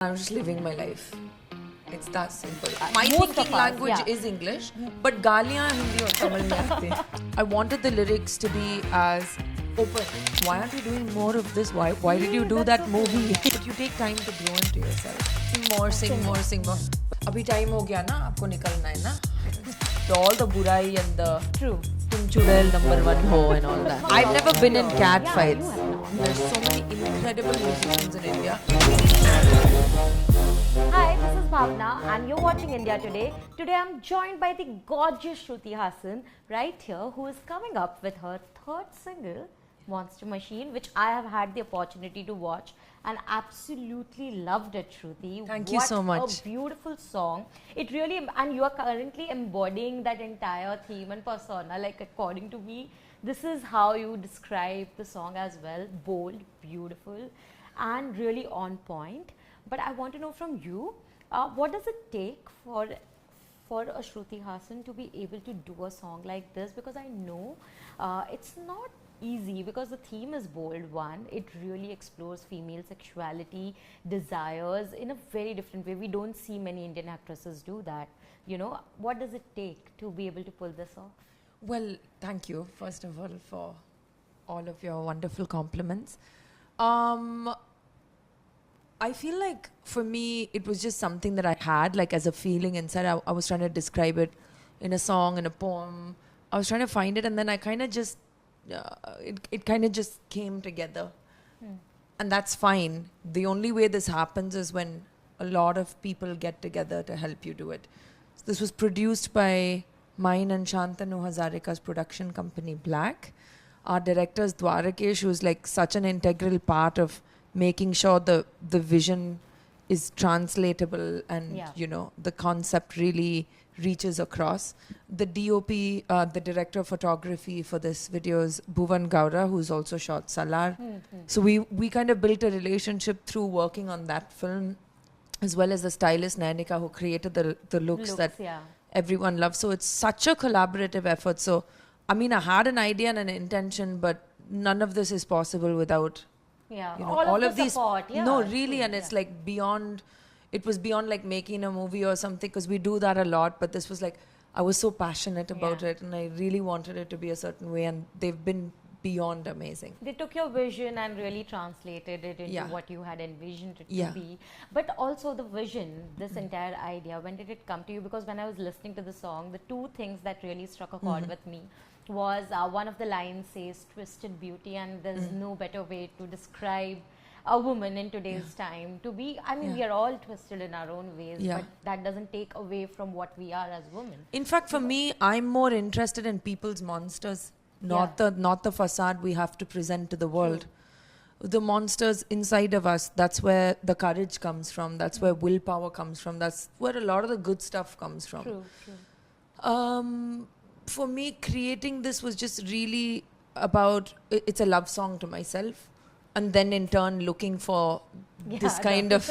I'm just living my life. It's that simple. My Most of thinking us, language yeah. is English, but गालियाँ हिंदी और तमिल में आती हैं. I wanted the lyrics to be as open. Why aren't you doing more of this? Why did you do that movie? But you take time to grow into yourself. Sing more. अभी time हो गया ना, आपको निकलना है ना. So all the burai and the True. तुम चुड़ैल #1 ho and all that. I've never been in Catfights. Yeah, you have not. There's so many incredible musicians in India. Hi, this is Bhavna and you're watching India Today. Today I'm joined by the gorgeous Shruti Haasan right here, who is coming up with her third single, Monster Machine, which I have had the opportunity to watch and absolutely loved it, Shruti. Thank you so much. What a beautiful song. It really, and you are currently embodying that entire theme and persona. Like, according to me, this is how you describe the song as well. Bold, beautiful, and really on point. But I want to know from you, what does it take for a Shruti Haasan to be able to do a song like this? Because I know it's not easy, because the theme is bold. One, it really explores female sexuality, desires in a very different way. We don't see many Indian actresses do that. You know, what does it take to be able to pull this off? Well, thank you, first of all, for all of your wonderful compliments. I feel like for me, it was just something that I had, like as a feeling inside. I was trying to describe it in a song, in a poem. I was trying to find it, and then I kind of just, it kind of just came together. And that's fine. The only way this happens is when a lot of people get together to help you do it. So this was produced by mine and Shantanu Hazarika's production company, Black. Our director is Dwarakesh, who's like such an integral part of making sure the vision is translatable and, Yeah. you know, the concept really reaches across. The DOP, the director of photography for this video is Bhuvan Gaura, who's also shot Salaar. So we kind of built a relationship through working on that film, as well as the stylist Nainika, who created the looks that yeah. everyone loves. So it's such a collaborative effort. So, I mean, I had an idea and an intention, but none of this is possible without, Yeah, you know, all of the these. support. Yeah, No, really, true, and it's yeah. like beyond. It was beyond like making a movie or something, because we do that a lot. But this was like, I was so passionate about Yeah. it, and I really wanted it to be a certain way, and they've been beyond amazing. They took your vision and really translated it into Yeah. what you had envisioned it Yeah. to be. But also the vision, this entire idea, when did it come to you? Because when I was listening to the song, the two things that really struck a chord with me was one of the lines says twisted beauty, and there's no better way to describe a woman in today's time to be. I mean, Yeah. we are all twisted in our own ways, Yeah. but that doesn't take away from what we are as women. In fact, for me, I'm more interested in people's monsters, not the facade we have to present to the world. The monsters inside of us, that's where the courage comes from, that's where willpower comes from, that's where a lot of the good stuff comes from. True, true. For me, creating this was just really about, it's a love song to myself, and then in turn looking for this Yeah, kind of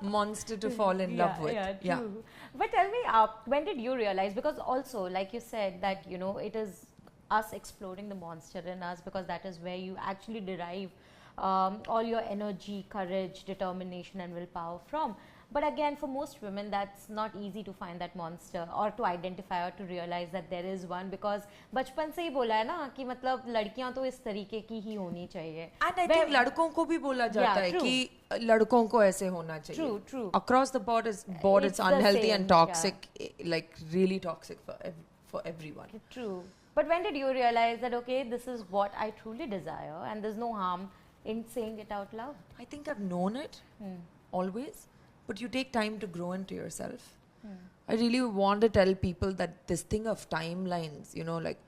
monster to fall in love with. Yeah, true. But tell me, when did you realize? Because also, like you said, that you know it is us exploring the monster in us, because that is where you actually derive all your energy, courage, determination, and willpower from. But again, for most women, that's not easy to find that monster or to identify or to realize that there is one, because बचपन से ही बोला है ना कि मतलब लड़कियां तो इस तरीके की ही होनी चाहिए. And I think लड़कों को भी बोला जाता है true. कि लड़कों को ऐसे होना चाहिए. True, true. Across the board, it's It's the unhealthy same, and toxic, like really toxic for everyone. True. But when did you realize that, okay, this is what I truly desire and there's no harm in saying it out loud? I think I've known it always, but you take time to grow into yourself. I really want to tell people that this thing of timelines, you know, like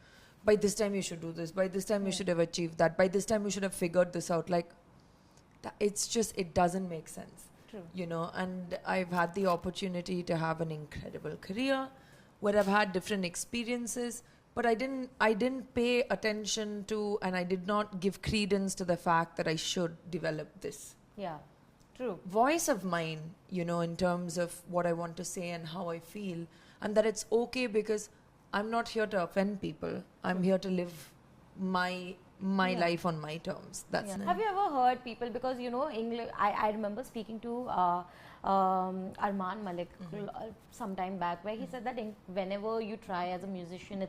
by this time you should do this, by this time you should have achieved that, by this time you should have figured this out. Like, it's just, it doesn't make sense. True. You know, and I've had the opportunity to have an incredible career where I've had different experiences, but I didn't pay attention to, and I did not give credence to the fact that I should develop this Yeah, true. voice of mine, you know, in terms of what I want to say and how I feel, and that it's okay, because I'm not here to offend people. I'm here to live my my life on my terms. That's Have you ever heard people, because you know English, I remember speaking to Arman Malik some time back, where he said that whenever you try as a musician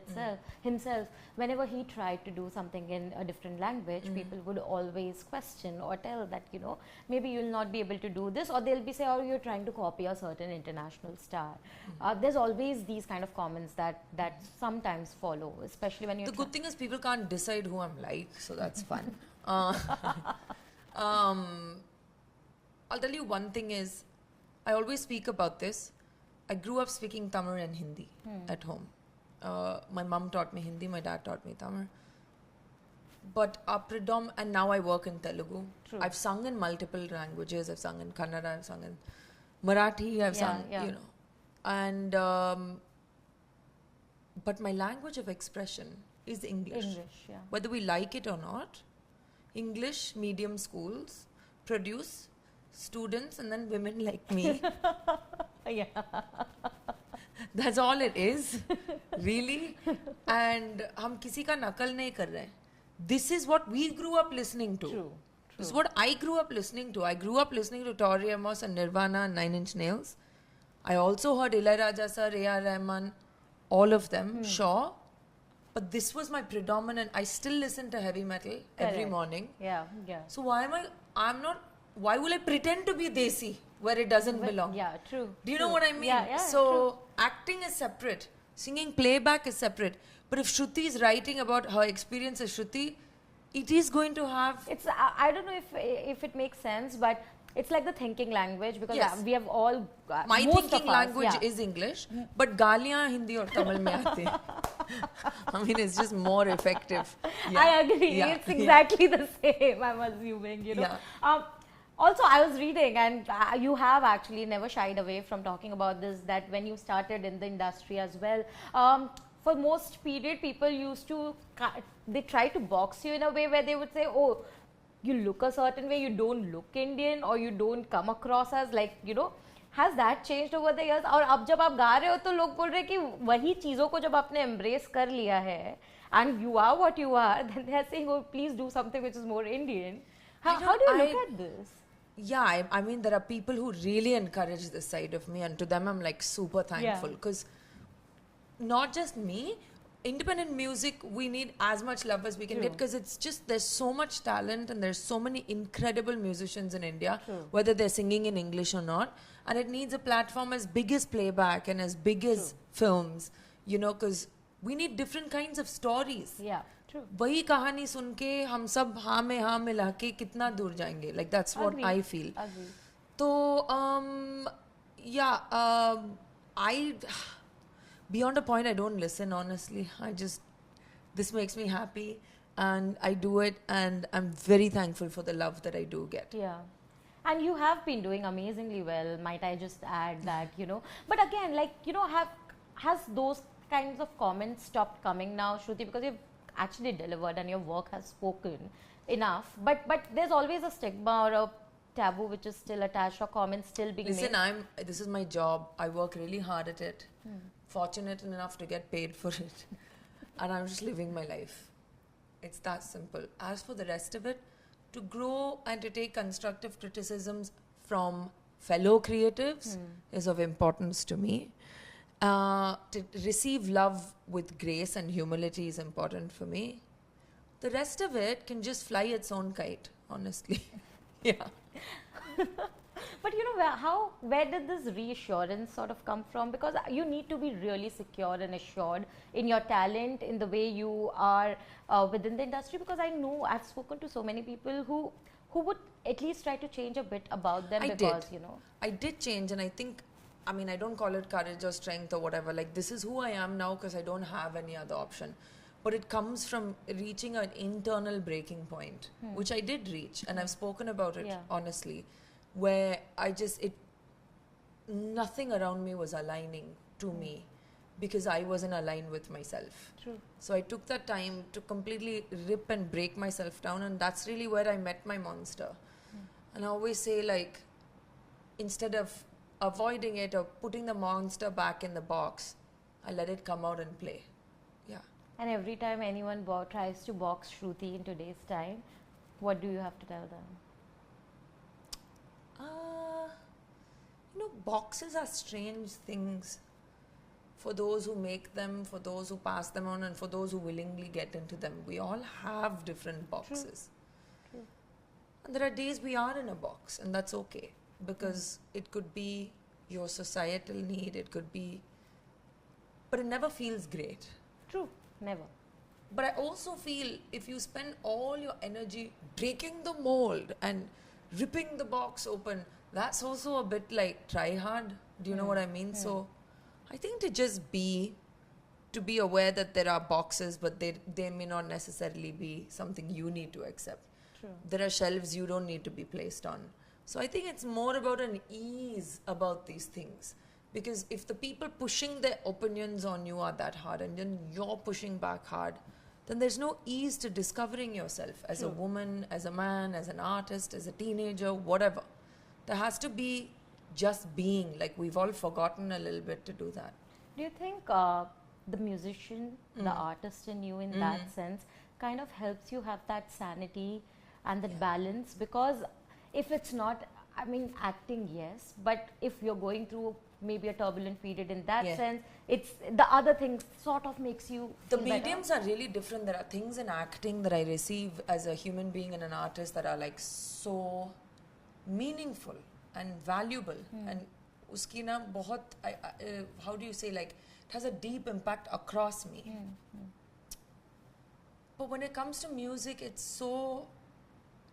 himself, whenever he tried to do something in a different language, people would always question or tell that, you know, maybe you'll not be able to do this, or they'll be say, oh, you're trying to copy a certain international star. There's always these kind of comments that sometimes follow, especially when you're the good thing is people can't decide who I'm like, so that's fun. I'll tell you one thing is, I always speak about this. I grew up speaking Tamil and Hindi at home. My mom taught me Hindi, my dad taught me Tamil. But and now I work in Telugu. True. I've sung in multiple languages. I've sung in Kannada, I've sung in Marathi, I've sung, you know. And, but my language of expression is English. Whether we like it or not, English medium schools produce students and then women like me. That's all it is, really. And hum kisi ka nakal nahi kar rahe. This is what we grew up listening to. True. This is what I grew up listening to. I grew up listening to Tori Amos and Nirvana and Nine Inch Nails. I also heard Ilaiyaraaja sir, A.R. Rahman, all of them, sure. But this was my predominant. I still listen to heavy metal every morning. So why will I pretend to be Desi where it doesn't belong? Yeah, true. Do you know what I mean? So acting is separate. Singing playback is separate. But if Shruti is writing about her experience as Shruti, it is going to have... It's, I don't know if it makes sense, but it's like the thinking language, because we have all... My thinking language is English, but gaaliyan Hindi or Tamil mein aate hain. I mean, it's just more effective. I agree. It's exactly the same, I'm assuming, you know. Also, I was reading, and you have actually never shied away from talking about this, that when you started in the industry as well, for most period, people used to, they try to box you in a way where they would say, oh, you look a certain way, you don't look Indian, or you don't come across as like, you know, has that changed over the years? और अब जब आप गा रहे हो तो लोग बोल रहे हैं कि वही चीज़ों को जब आपने embrace कर लिया है, and you are what you are, then they are saying, oh, please do something which is more Indian. How do you look at this? Yeah, I mean, there are people who really encourage this side of me, and to them I'm like super thankful, because not just me, independent music, we need as much love as we can get, because it's just, there's so much talent and there's so many incredible musicians in India, whether they're singing in English or not, and it needs a platform as big as playback and as big as films, you know, because we need different kinds of stories. वही कहानी सुन के हम सब हाँ में हाँ मिला के कितना दूर जाएंगे, like that's what I feel. तो I beyond a point I don't listen, honestly. This makes me happy and I do it, and I'm very thankful for the love that I do get. And you have been doing amazingly well, might I just add that, you know. But again, like, you know, has those kinds of comments stopped coming now, Shruti, because you've actually delivered and your work has spoken enough, but there's always a stigma or a taboo which is still attached, or comments still being made. Listen, this is my job. I work really hard at it. Fortunate enough to get paid for it. And I'm just living my life. It's that simple. As for the rest of it, to grow and to take constructive criticisms from fellow creatives is of importance to me. To receive love with grace and humility is important for me. The rest of it can just fly its own kite, honestly. But you know, where did this reassurance sort of come from? Because you need to be really secure and assured in your talent, in the way you are within the industry. Because I know I've spoken to so many people who would at least try to change a bit about them. You know, I did change, and I think, I mean, I don't call it courage or strength or whatever. Like, this is who I am now because I don't have any other option. But it comes from reaching an internal breaking point, which I did reach, and I've spoken about it honestly, where nothing around me was aligning to me because I wasn't aligned with myself. So I took that time to completely rip and break myself down, and that's really where I met my monster. And I always say, like, instead of avoiding it or putting the monster back in the box, I let it come out and play. And every time anyone tries to box Shruti in today's time, what do you have to tell them? Boxes are strange things for those who make them, for those who pass them on, and for those who willingly get into them. We all have different boxes. True. And there are days we are in a box, and that's okay, because it could be your societal need, it could be, but it never feels great. True, never. But I also feel if you spend all your energy breaking the mold and ripping the box open, that's also a bit like try hard. Do you know what I mean? So I think to be aware that there are boxes, but they may not necessarily be something you need to accept. True. There are shelves you don't need to be placed on. So I think it's more about an ease about these things. Because if the people pushing their opinions on you are that hard and then you're pushing back hard, then there's no ease to discovering yourself as a woman, as a man, as an artist, as a teenager, whatever. There has to be just being. Like, we've all forgotten a little bit to do that. Do you think the musician, the artist in you in that sense kind of helps you have that sanity and that balance? Because if it's not, I mean, acting, yes, but if you're going through maybe a turbulent period in that sense, it's the other thing sort of makes you the feel mediums better. are really different. There are things in acting that I receive as a human being and an artist that are like so meaningful and valuable, and uski na bahut how do you say, like, it has a deep impact across me. But when it comes to music, it's so,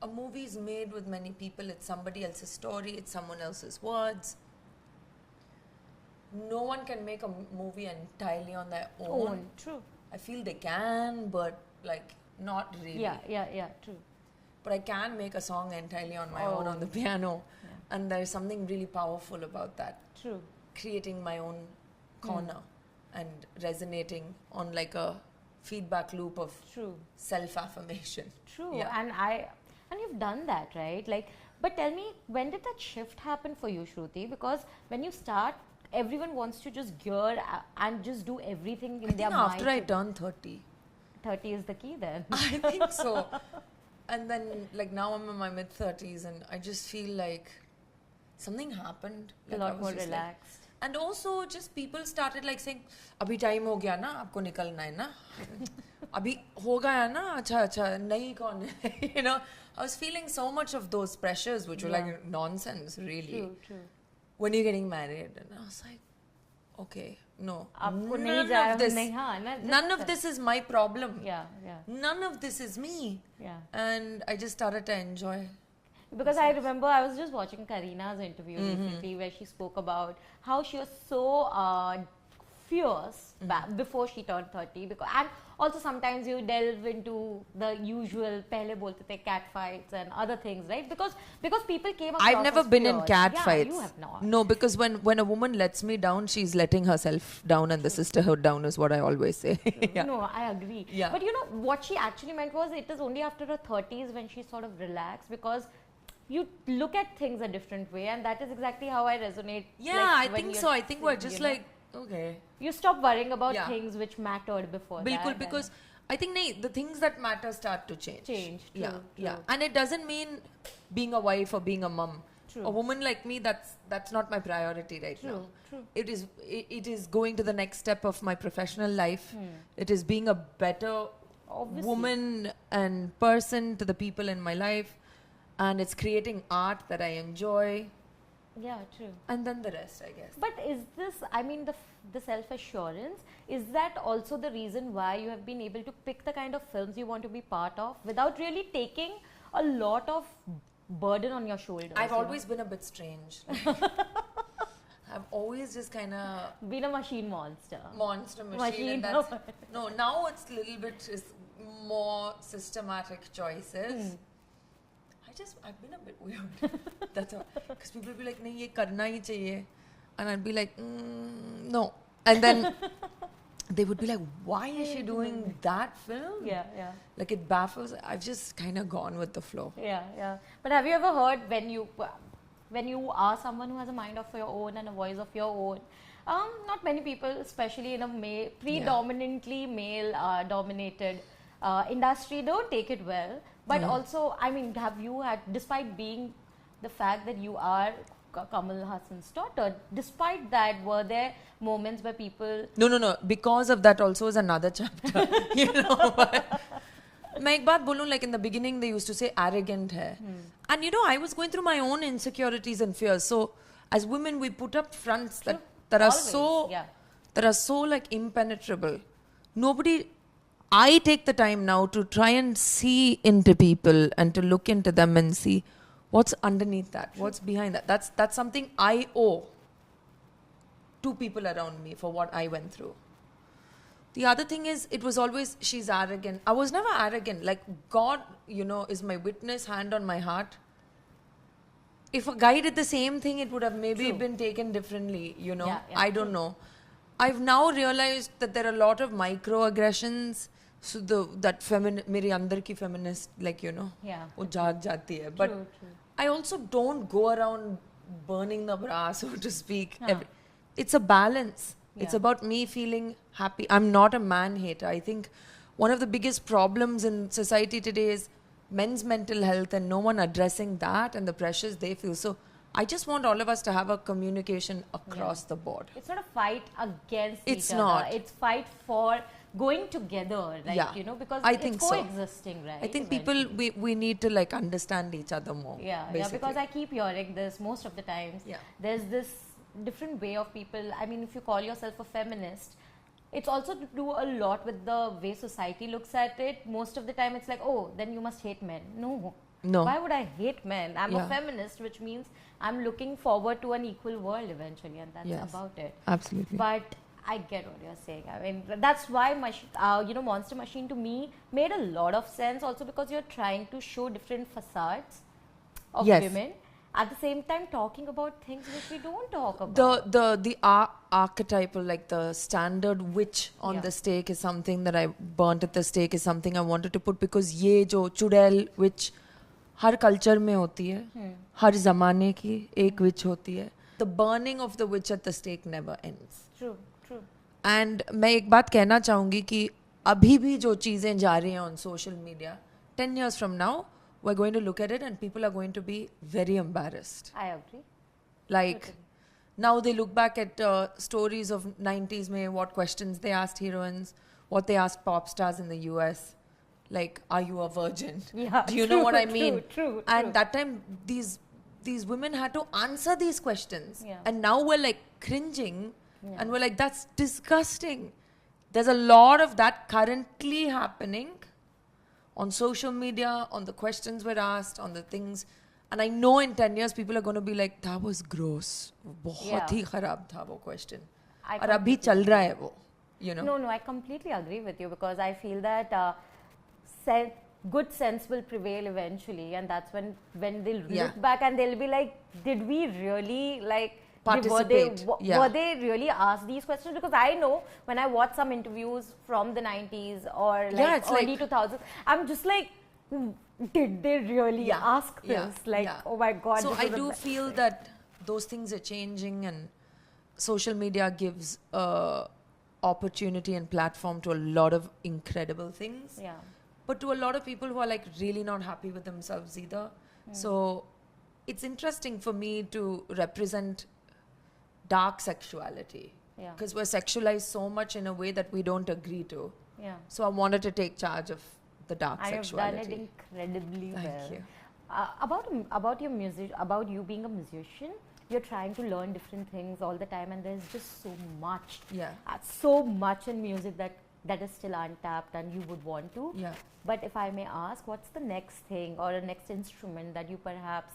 a movie is made with many people, it's somebody else's story, it's someone else's words. No one can make a movie entirely on their own. True. I feel they can, but like not really. Yeah, true. But I can make a song entirely on my own on the piano. And there's something really powerful about that. True. Creating my own corner and resonating on like a feedback loop of self-affirmation. True. Yeah. And you've done that, right? Like, but tell me, when did that shift happen for you, Shruti? Because when you start, everyone wants to just gear and just do everything in their mind. After I turned 30. 30 is the key then. I think so. And then, like, now I'm in my mid-30s and I just feel like something happened. Like, a lot more relaxed. And also, just people started like saying, "Abhi time ho gaya na, aapko nikalna hai na. Abhi ho gaya na, acha, nahi kaun hai." You know, I was feeling so much of those pressures, which were like nonsense, really. True. When you're getting married, and I was like, okay, no, none of this is my problem. Yeah. None of this is me. Yeah. And I just started to enjoy. Because I remember I was just watching Karina's interview recently where she spoke about how she was so fierce before she turned 30. And also sometimes you delve into the usual pehle bolte the catfights and other things, right? Because people came across I've never as been in fierce. catfights. Yeah, you have not. No, because when a woman lets me down, she's letting herself down, and the sisterhood down is what I always say. Yeah. No, I agree. Yeah. But you know, what she actually meant was it is only after her 30s when she sort of relaxed, because you look at things a different way, and that is exactly how I resonate. Yeah, like, I think so. I think we're just like, okay. You stop worrying about things which mattered before that. Because I think the things that matter start to change. True. And it doesn't mean being a wife or being a mum. True. A woman like me, that's not my priority right now. True. It is going to the next step of my professional life. It is being a better woman and person to the people in my life. And it's creating art that I enjoy. Yeah, true. And then the rest, I guess. But is this, I mean, the self-assurance, is that also the reason why you have been able to pick the kind of films you want to be part of without really taking a lot of burden on your shoulders? I've always been a bit strange. I've always just kind of been a machine monster. And that's, no, now it's a little bit more systematic choices. I've been a bit weird. That's all. Because people will be like, "Nahi, ye karna hi chahiye," and I'd be like, "No." And then they would be like, "Why is she doing that film?" Yeah. Like, it baffles. I've just kind of gone with the flow. Yeah. But have you ever heard when you are someone who has a mind of your own and a voice of your own, Not many people, especially in a predominantly male-dominated industry, don't take it well. But also, I mean, have you had, despite being the fact that you are Kamal Hassan's daughter, despite that, were there moments where people... No. Because of that also is another chapter. You know what? मैं एक बात बोलूं, like in the beginning they used to say arrogant hai. And you know, I was going through my own insecurities and fears. So as women, we put up fronts that are so like impenetrable. I take the time now to try and see into people and to look into them and see what's underneath that, what's behind that. That's something I owe to people around me for what I went through. The other thing is, it was always, she's arrogant. I was never arrogant. Like, God, you know, is my witness, hand on my heart. If a guy did the same thing, it would have maybe been taken differently, you know. I don't know. I've now realized that there are a lot of microaggressions. So that meri andar ki feminist, like, you know, wo jaag jati hai. But I also don't go around burning the bra, so to speak. It's a balance. It's about me feeling happy. I'm not a man hater. I think one of the biggest problems in society today is men's mental health and no one addressing that and the pressures they feel. So I just want all of us to have a communication across the board. It's not a fight against each other. It's not. It's fight for going together, like, you know, because I it's think coexisting, right? I think people, we need to like understand each other more. Because I keep hearing this most of the times. There's this different way of people. I mean, if you call yourself a feminist, it's also to do a lot with the way society looks at it. Most of the time it's like, oh, then you must hate men. No. Why would I hate men? I'm a feminist, which means I'm looking forward to an equal world eventually, and that's about it. Absolutely. But I get what you're saying. I mean, that's why Monster Machine to me made a lot of sense, also because you're trying to show different facades of women. At the same time, talking about things which we don't talk about. The archetypal, like the standard witch on the stake is something that I burnt at the stake, is something I wanted to put, because ये जो चुड़ैल witch हर culture में होती है, हर ज़माने की एक witch होती है. The burning of the witch at the stake never ends. True. And मैं एक बात कहना चाहूँगी कि अभी भी जो चीज़ें जा रही हैं on social media, 10 years from now, we're going to look at it and people are going to be very embarrassed. I agree. Like, now they look back at stories of 90s mein, what questions they asked heroines, what they asked pop stars in the US. Like, are you a virgin? Do you know what I mean? True. And that time, these women had to answer these questions. And now we're like cringing and we're like, that's disgusting. There's a lot of that currently happening on social media, on the questions we're asked, on the things. And I know in 10 years, people are going to be like, that was gross. बहुत ही खराब था वो question. और अभी चल रहा है वो, you know? No, I completely agree with you, because I feel that good sense will prevail eventually. And that's when they'll look back and they'll be like, did we really like... participate. Were they really asked these questions? Because I know when I watch some interviews from the 90s or like early 2000s, I'm just like, did they really ask this? Oh my God. So I do feel that those things are changing, and social media gives opportunity and platform to a lot of incredible things. But to a lot of people who are like really not happy with themselves either. So it's interesting for me to represent dark sexuality, because we're sexualized so much in a way that we don't agree to. So I wanted to take charge of the dark sexuality. I've done it incredibly well. Thank you. About your music, about you being a musician, you're trying to learn different things all the time, and there's just so much. So much in music that is still untapped and you would want to. But if I may ask, what's the next thing or a next instrument that you perhaps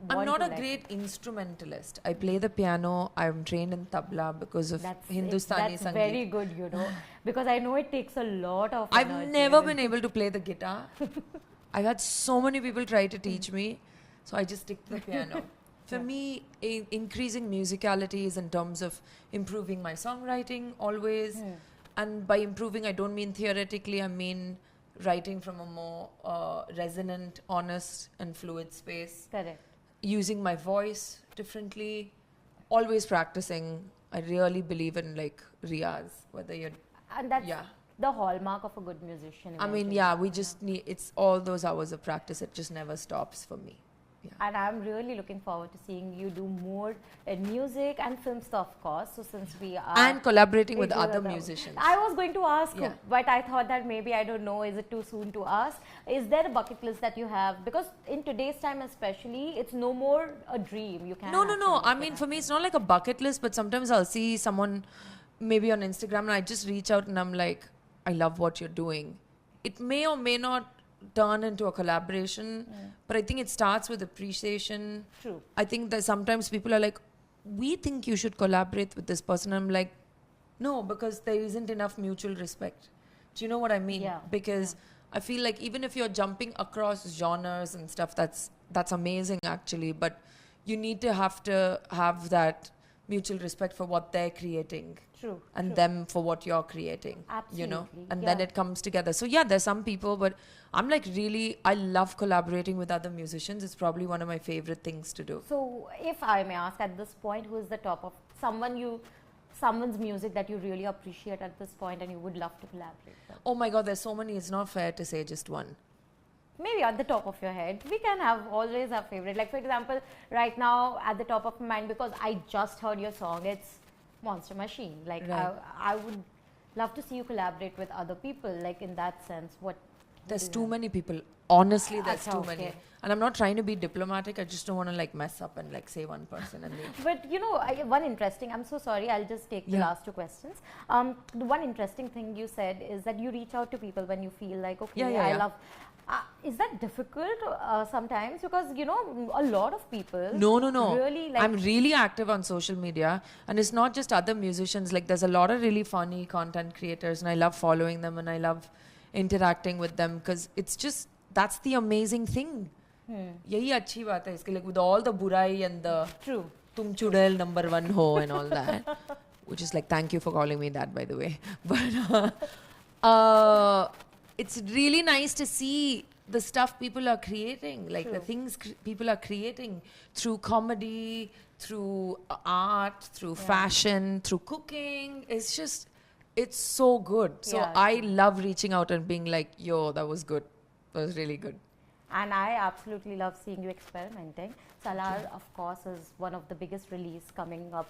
I'm not a great instrumentalist. I play the piano. I'm trained in tabla because of Hindustani That's Sangeet. very good, you know, because I know it takes a lot of I've energy. never been able to play the guitar. I've had so many people try to teach me, so I just stick to the piano. For me, increasing musicality is in terms of improving my songwriting always. And by improving, I don't mean theoretically, I mean writing from a more resonant, honest and fluid space. Correct. Using my voice differently, always practicing, I really believe in like riyaz, whether you're And that's yeah. the hallmark of a good musician. I mean, eventually. yeah, we just need, it's all those hours of practice. It just never stops for me. Yeah. And I'm really looking forward to seeing you do more in music and film stuff, of course. So since we are And collaborating with into other the- musicians. I was going to ask, Yeah. but I thought that maybe, I don't know, is it too soon to ask? Is there a bucket list that you have? Because in today's time especially, it's no more a dream. You can't. No. I actually mean, make for me, it's not like a bucket list, but sometimes I'll see someone maybe on Instagram and I just reach out and I'm like, I love what you're doing. It may or may not turn into a collaboration, but I think it starts with appreciation. True. I think that sometimes people are like, we think you should collaborate with this person. I'm like, no, because there isn't enough mutual respect. Do you know what I mean? Yeah. Because I feel like even if you're jumping across genres and stuff, that's amazing actually, but you need to have that mutual respect for what they're creating. True. And true. them for what you're creating. You know? Absolutely, And yeah. then it comes together. So yeah, there's some people, but I'm like really, I love collaborating with other musicians. It's probably one of my favorite things to do. So, if I may ask, at this point, who is the top of someone's music that you really appreciate at this point and you would love to collaborate with? Oh my God, there's so many. It's not fair to say just one. Maybe at the top of your head. We can always have favorite. Like for example, right now at the top of my mind, because I just heard your song, it's Monster Machine. Like Right. I would love to see you collaborate with other people. Like in that sense, There's too many people. Honestly, there's Acha, too okay. many. And I'm not trying to be diplomatic. I just don't want to like mess up and like say one person and leave. But you know, one interesting, I'm so sorry, I'll just take the Yeah. last two questions. The one interesting thing you said is that you reach out to people when you feel like, okay, Yeah. I love. Is that difficult sometimes? Because, you know, a lot of people. No. Really like. I'm really active on social media, and it's not just other musicians. Like there's a lot of really funny content creators, and I love following them, and I love interacting with them because it's just that's the amazing thing. यही अच्छी बात है इसके, like with all the burai and the True. tum chudel number one ho and all that, which is like, thank you for calling me that, by the way. But it's really nice to see the stuff people are creating, like True. the things people are creating through comedy, through art, through fashion, through cooking. It's just, it's so good. So Yeah, I love reaching out and being like, yo, that was good. That was really good. And I absolutely love seeing you experimenting. Salaar, of course, is one of the biggest release coming up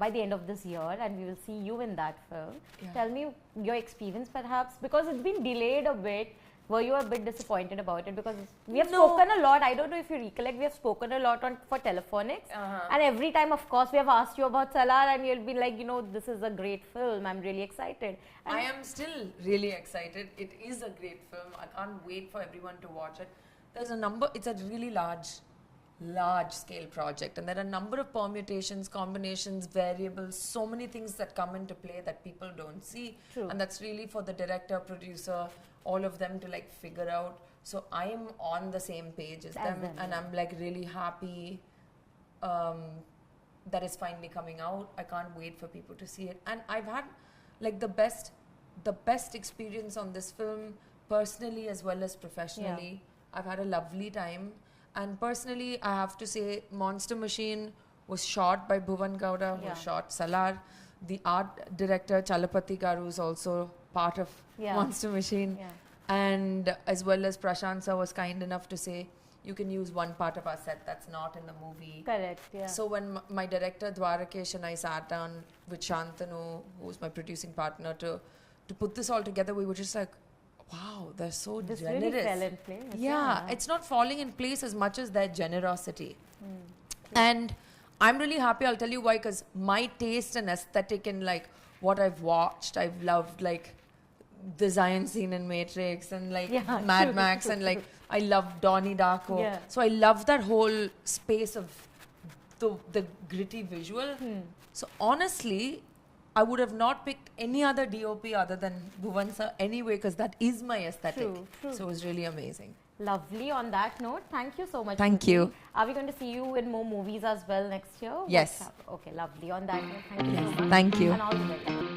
by the end of this year, and we will see you in that film. Yeah. Tell me your experience, perhaps, because it's been delayed a bit. Were you a bit disappointed about it? Because we have No. spoken a lot. I don't know if you recollect. We have spoken a lot for Telephonics, and every time, of course, we have asked you about Salaar, and you'll be like, you know, this is a great film. I'm really excited. And I am still really excited. It is a great film. I can't wait for everyone to watch it. There's a number, it's a really large scale project, and there are a number of permutations, combinations, variables, so many things that come into play that people don't see. True. And that's really for the director, producer, all of them to like figure out. So I am on the same page as them, and I'm like really happy that it's finally coming out. I can't wait for people to see it. And I've had like the best experience on this film personally as well as professionally. Yeah. I've had a lovely time. And personally, I have to say, Monster Machine was shot by Bhuvan Gowda, who shot Salaar. The art director, Chalapati Garu, is also part of Monster Machine. Yeah. And as well as Prashant sir was kind enough to say, you can use one part of our set that's not in the movie. Correct, yeah. So when my director Dwarakesh and I sat down with Shantanu, who's my producing partner, to put this all together, we were just like, wow, they're so This generous. really fell in place. Yeah, it's not falling in place as much as their generosity. And I'm really happy. I'll tell you why, because my taste and aesthetic and like what I've watched, I've loved like the Zion scene in Matrix and like Mad Max and like I love Donnie Darko. Yeah. So I love that whole space of the gritty visual. So honestly, I would have not picked any other DOP other than Bhuvan sir anyway, because that is my aesthetic. True. So it was really amazing. Lovely. On that note, thank you so much. Thank Shruti. you. Are we going to see you in more movies as well next year? Yes. Okay, lovely. On that note, thank you so much. Thank you. And all the best.